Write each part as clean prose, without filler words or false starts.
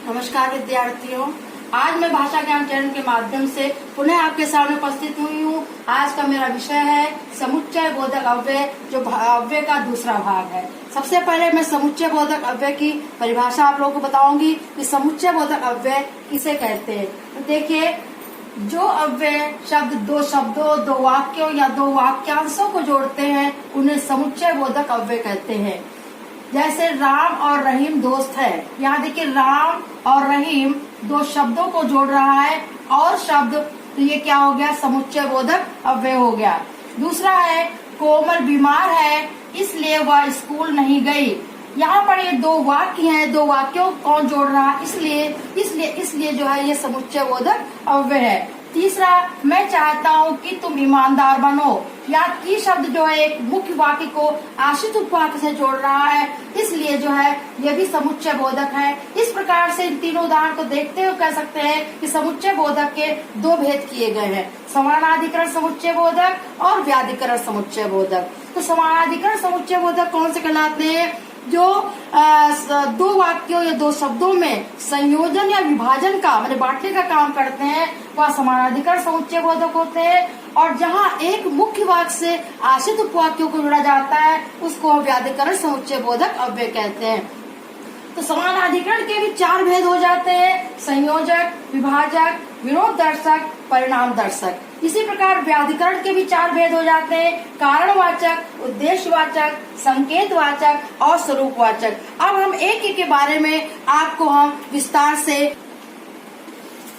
नमस्कार विद्यार्थियों, आज मैं भाषा ज्ञान चैनल के माध्यम से पुनः आपके सामने उपस्थित हुई हूँ। आज का मेरा विषय है समुच्चय बोधक अव्यय, जो अव्यय का दूसरा भाग है। सबसे पहले मैं समुच्चय बोधक अव्यय की परिभाषा आप लोगों को बताऊंगी कि समुच्चय बोधक अव्यय किसे कहते हैं। तो देखिए, जो अव्यय शब्द दो शब्दों, दो वाक्यों या दो वाक्यांशों को जोड़ते हैं उन्हें समुच्चय बोधक अव्यय कहते हैं। जैसे राम और रहीम दोस्त है। यहाँ देखिए, राम और रहीम दो शब्दों को जोड़ रहा है और शब्द, तो ये क्या हो गया? समुच्चय बोधक अव्यय हो गया। दूसरा है कोमल बीमार है इसलिए वह स्कूल नहीं गई। यहाँ पर ये दो वाक्य हैं, दो वाक्यों को कौन जोड़ रहा है? इसलिए जो है ये समुच्चय बोधक अव्यय है। तीसरा, मैं चाहता हूँ कि तुम ईमानदार बनो। या की शब्द जो है एक मुख्य वाक्य को आश्रित उपवाक्य से जोड़ रहा है, इसलिए जो है ये भी समुच्चय बोधक है। इस प्रकार से इन तीनों उदाहरण को देखते हुए कह सकते हैं कि समुच्चय बोधक के दो भेद किए गए हैं, समानाधिकरण समुच्चय बोधक और व्याधिकरण समुच्चय बोधक। तो समानाधिकरण समुच्चय बोधक कौन से कहलाते हैं? जो दो वाक्यों या दो शब्दों में संयोजन या विभाजन का, मतलब बांटने का काम करते हैं, वह समानाधिकरण समुच्चय बोधक होते हैं। और जहाँ एक मुख्य वाक्य से आश्रित उपवाक्यों को जोड़ा जाता है उसको व्याधिकरण समुच्चय बोधक अव्यय कहते हैं। तो समानाधिकरण के भी चार भेद हो जाते हैं: संयोजक, विभाजक, विरोध दर्शक, परिणाम दर्शक। इसी प्रकार व्याधिकरण के भी चार भेद हो जाते हैं: कारणवाचक, उद्देश्यवाचक, संकेतवाचक और स्वरूपवाचक। अब हम एक एक के बारे में आपको हम विस्तार से,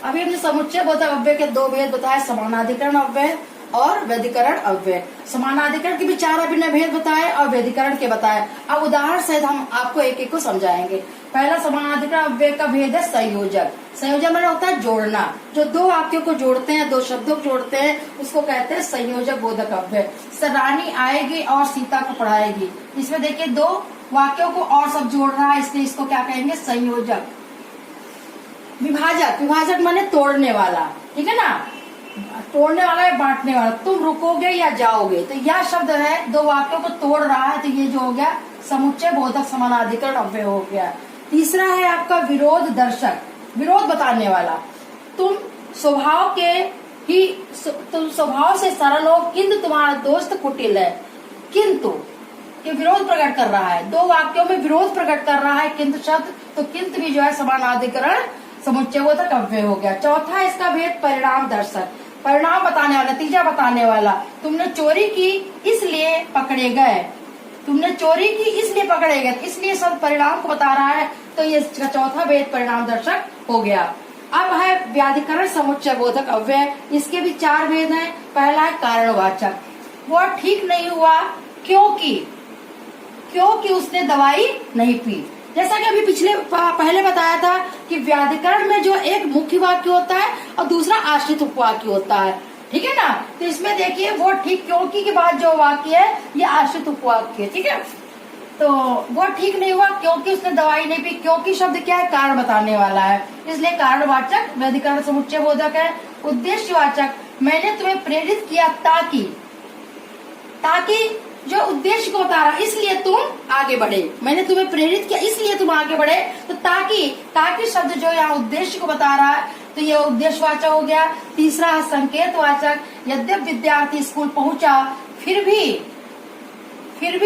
अभी हमने समुच्चय बोधक अव्यय के दो भेद बताए, समानाधिकरण अव्यय और व्यधिकरण अव्यय। समानाधिकरण के भी चार अभिन्न भेद बताए और व्यधिकरण के बताए। अब उदाहरण सहित हम आपको एक एक को समझाएंगे। पहला समानाधिकरण अव्यय का भेद है संयोजक। संयोजक मतलब होता है जोड़ना। जो दो वाक्यों को जोड़ते हैं, दो शब्दों को जोड़ते हैं, उसको कहते हैं संयोजक बोधक अव्यय। रानी आएगी और सीता को पढ़ाएगी, इसमें देखिए दो वाक्यों को और सब जोड़ रहा है, इसलिए इसको क्या कहेंगे? संयोजक। विभाजक, विभाजक माने तोड़ने वाला, ठीक है ना? तोड़ने वाला है, बांटने वाला। तुम रुकोगे या जाओगे, तो यह शब्द है दो वाक्यों को तोड़ रहा है, तो ये जो हो गया समुच्चय बोधक समानाधिकरण अव्यय हो गया। तीसरा है आपका विरोध दर्शक, विरोध बताने वाला। तुम स्वभाव से सरल हो किंतु तुम्हारा दोस्त कुटिल है। किंतु ये विरोध प्रकट कर रहा है, दो वाक्यों में विरोध प्रकट कर रहा है किंतु शब्द, तो किंतु भी जो है समानाधिकरण समुच्चय बोधक अव्यय हो गया। चौथा इसका भेद परिणाम दर्शक, परिणाम बताने वाला, नतीजा बताने वाला। तुमने चोरी की इसलिए पकड़े गए, तुमने चोरी की इसलिए पकड़े गए, इसलिए सब परिणाम को बता रहा है, तो ये इसका चौथा भेद परिणाम दर्शक हो गया। अब है व्याधिकरण समुच्चय बोधक अव्यय। इसके भी चार भेद हैं। पहला है कारणवाचक, वो ठीक नहीं हुआ क्योंकि उसने दवाई नहीं पी। जैसा कि अभी पहले बताया था कि व्याधिकरण में जो एक मुख्य वाक्य होता है और दूसरा आश्रित उपवाक्य होता है, ठीक है ना? तो इसमें देखिए वो ठीक क्योंकि के बाद जो वाक्य है ये आश्रित उपवाक्य है, ठीक है? तो वो ठीक नहीं हुआ क्योंकि उसने दवाई नहीं पी। क्योंकि शब्द क्या है? कारण बताने वाला है, इसलिए कारणवाचक व्याधिकरण समुच्चय बोधक है। उद्देश्यवाचक, मैंने तुम्हें प्रेरित किया ताकि जो उद्देश्य को बता रहा, इसलिए तुम आगे बढ़े। मैंने तुम्हें प्रेरित किया इसलिए तुम आगे बढ़े, तो ताकि शब्द जो यहाँ उद्देश्य को बता रहा है, तो ये उद्देश्यवाचक हो गया। तीसरा है संकेतवाचक, यद्यप विद्यार्थी स्कूल पहुंचा फिर भी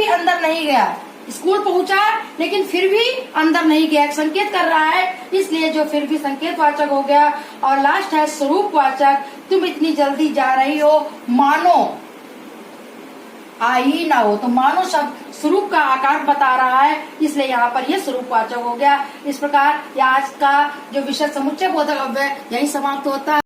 अंदर नहीं गया। स्कूल पहुंचा लेकिन फिर भी अंदर नहीं गया, संकेत कर रहा है, इसलिए जो फिर भी संकेतवाचक हो गया। और लास्ट है स्वरूपवाचक, तुम इतनी जल्दी जा रही हो मानो आई ना हो, तो मानो शब्द स्वरूप का आकार बता रहा है, इसलिए यहाँ पर ये स्वरूपवाचक हो गया। इस प्रकार आज का जो विषय समुच्चय बोधक अव्यय यही समाप्त होता है।